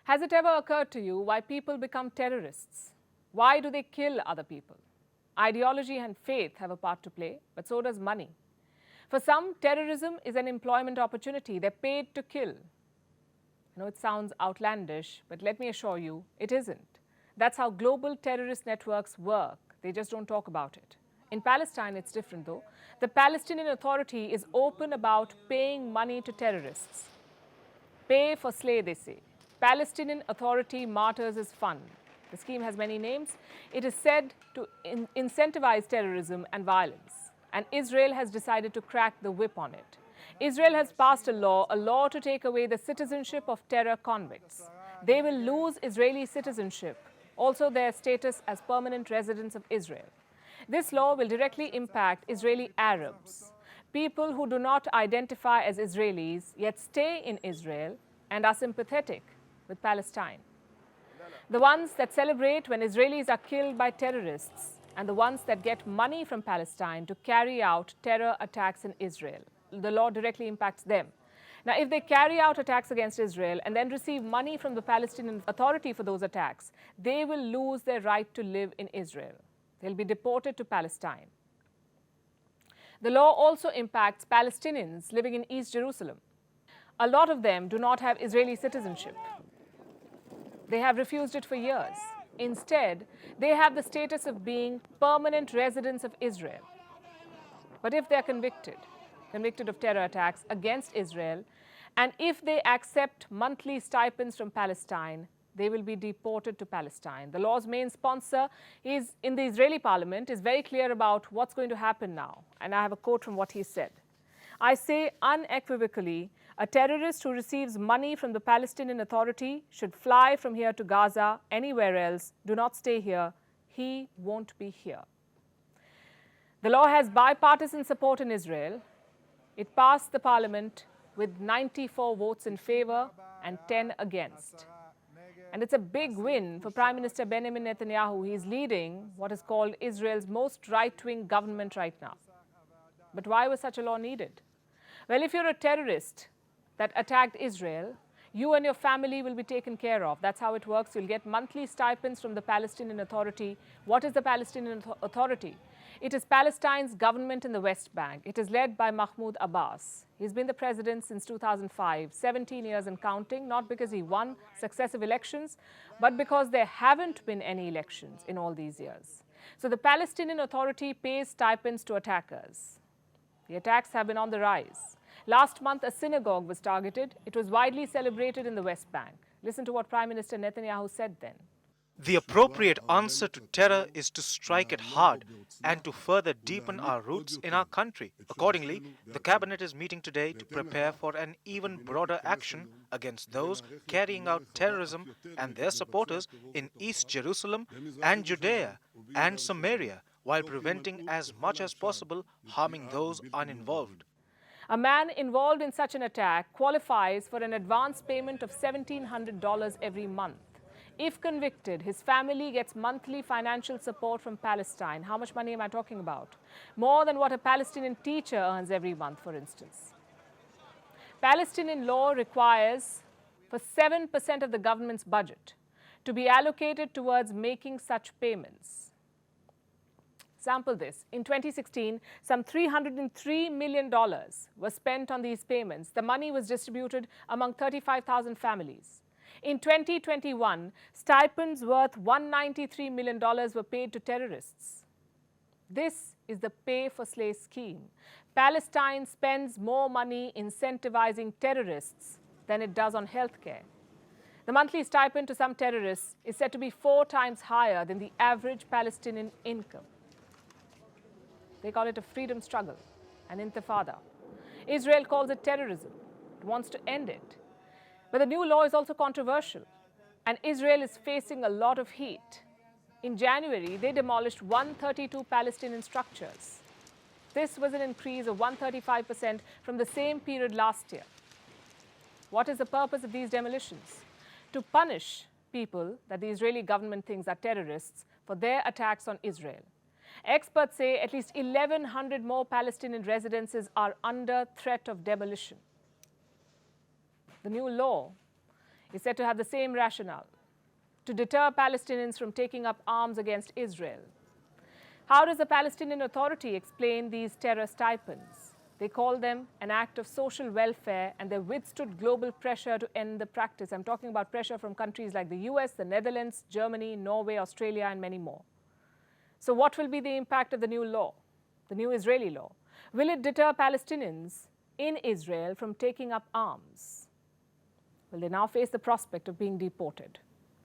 Has it ever occurred to you why people become terrorists? Why do they kill other people? Ideology and faith have a part to play, but so does money. For some, terrorism is an employment opportunity. They're paid to kill. I know it sounds outlandish, but let me assure you, it isn't. That's how global terrorist networks work. They just don't talk about it. In Palestine, it's different though. The Palestinian Authority is open about paying money to terrorists. Pay for slay, they say. Palestinian Authority Martyrs is Fund. The scheme has many names. It is said to incentivize terrorism and violence. And Israel has decided to crack the whip on it. Israel has passed a law to take away the citizenship of terror convicts. They will lose Israeli citizenship, also their status as permanent residents of Israel. This law will directly impact Israeli Arabs, people who do not identify as Israelis yet stay in Israel and are sympathetic with Palestine. The ones that celebrate when Israelis are killed by terrorists and the ones that get money from Palestine to carry out terror attacks in Israel. The law directly impacts them. Now, if they carry out attacks against Israel and then receive money from the Palestinian Authority for those attacks, they will lose their right to live in Israel. They'll be deported to Palestine. The law also impacts Palestinians living in East Jerusalem. A lot of them do not have Israeli citizenship. They have refused it for years. Instead, they have the status of being permanent residents of Israel. But if they are convicted of terror attacks against Israel, and if they accept monthly stipends from Palestine, they will be deported to Palestine. The law's main sponsor is in the Israeli parliament is very clear about what's going to happen now. And I have a quote from what he said. I say unequivocally, a terrorist who receives money from the Palestinian Authority should fly from here to Gaza, anywhere else. Do not stay here. He won't be here. The law has bipartisan support in Israel. It passed the parliament with 94 votes in favor and 10 against. And it's a big win for Prime Minister Benjamin Netanyahu. He's leading what is called Israel's most right-wing government right now. But why was such a law needed? Well, if you're a terrorist that attacked Israel, you and your family will be taken care of. That's how it works. You'll get monthly stipends from the Palestinian Authority. What is the Palestinian Authority? It is Palestine's government in the West Bank. It is led by Mahmoud Abbas. He's been the president since 2005, 17 years and counting, not because he won successive elections, but because there haven't been any elections in all these years. So the Palestinian Authority pays stipends to attackers. The attacks have been on the rise. Last month, a synagogue was targeted. It was widely celebrated in the West Bank. Listen to what Prime Minister Netanyahu said then. The appropriate answer to terror is to strike it hard and to further deepen our roots in our country. Accordingly, the cabinet is meeting today to prepare for an even broader action against those carrying out terrorism and their supporters in East Jerusalem and Judea and Samaria, while preventing as much as possible harming those uninvolved. A man involved in such an attack qualifies for an advance payment of $1,700 every month. If convicted, his family gets monthly financial support from Palestine. How much money am I talking about? More than what a Palestinian teacher earns every month, for instance. Palestinian law requires for 7% of the government's budget to be allocated towards making such payments. Sample this. In 2016, some $303 million was spent on these payments. The money was distributed among 35,000 families. In 2021, stipends worth $193 million were paid to terrorists. This is the pay for slay scheme. Palestine spends more money incentivizing terrorists than it does on healthcare. The monthly stipend to some terrorists is said to be 4 times higher than the average Palestinian income. They call it a freedom struggle, an intifada. Israel calls it terrorism. It wants to end it. But the new law is also controversial, and Israel is facing a lot of heat. In January, they demolished 132 Palestinian structures. This was an increase of 135% from the same period last year. What is the purpose of these demolitions? To punish people that the Israeli government thinks are terrorists for their attacks on Israel. Experts say at least 1,100 more Palestinian residences are under threat of demolition. The new law is said to have the same rationale: to deter Palestinians from taking up arms against Israel. How does the Palestinian Authority explain these terror stipends? They call them an act of social welfare, and they withstood global pressure to end the practice. I'm talking about pressure from countries like the US, the Netherlands, Germany, Norway, Australia, and many more. So what will be the impact of the new law, the new Israeli law? Will it deter Palestinians in Israel from taking up arms? Will they now face the prospect of being deported?